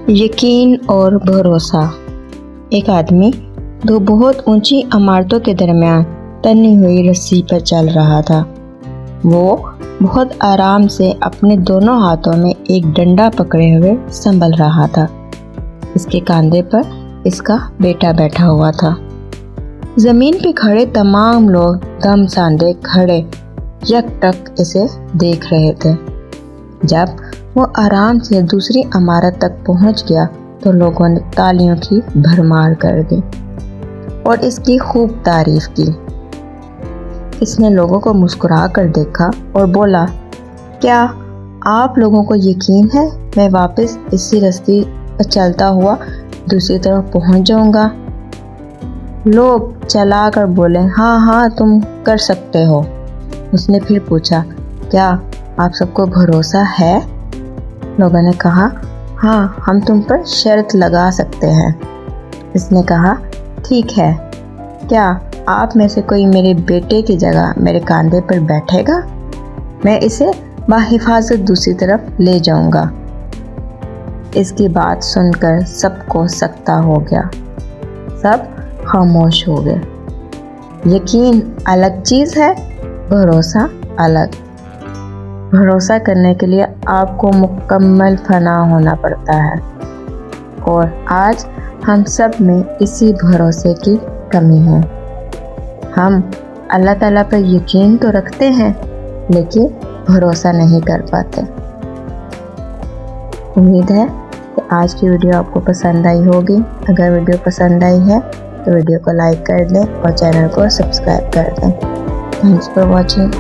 यकीन और भरोसा। एक आदमी दो बहुत ऊंची इमारतों के दरमियान तनी हुई रस्सी पर चल रहा था। वो बहुत आराम से अपने दोनों हाथों में एक डंडा पकड़े हुए संभल रहा था। इसके कंधे पर इसका बेटा बैठा हुआ था। जमीन पे खड़े तमाम लोग दम सांधे खड़े यकटक इसे देख रहे थे। जब वो आराम से दूसरी इमारत तक पहुंच गया तो लोगों ने तालियों की भरमार कर दी और इसकी खूब तारीफ की। इसने लोगों को मुस्कुरा कर देखा और बोला, क्या आप लोगों को यकीन है मैं वापस इसी रास्ते पर चलता हुआ दूसरी तरफ पहुंच जाऊंगा? लोग चला कर बोले, हाँ हाँ तुम कर सकते हो। उसने फिर पूछा, क्या आप सबको भरोसा है? लोगों ने कहा, हाँ हम तुम पर शर्त लगा सकते हैं। इसने कहा, ठीक है, क्या आप में से कोई मेरे बेटे की जगह मेरे कंधे पर बैठेगा? मैं इसे बाहिफाजत दूसरी तरफ ले जाऊंगा। इसकी बात सुनकर सबको सकता हो गया। सब खामोश हो गए। यकीन अलग चीज़ है, भरोसा अलग। भरोसा करने के लिए आपको मुकम्मल फना होना पड़ता है और आज हम सब में इसी भरोसे की कमी है। हम अल्लाह ताला पर यकीन तो रखते हैं लेकिन भरोसा नहीं कर पाते। उम्मीद है कि आज की वीडियो आपको पसंद आई होगी। अगर वीडियो पसंद आई है तो वीडियो को लाइक कर दें और चैनल को सब्सक्राइब कर दें। Thanks for watching.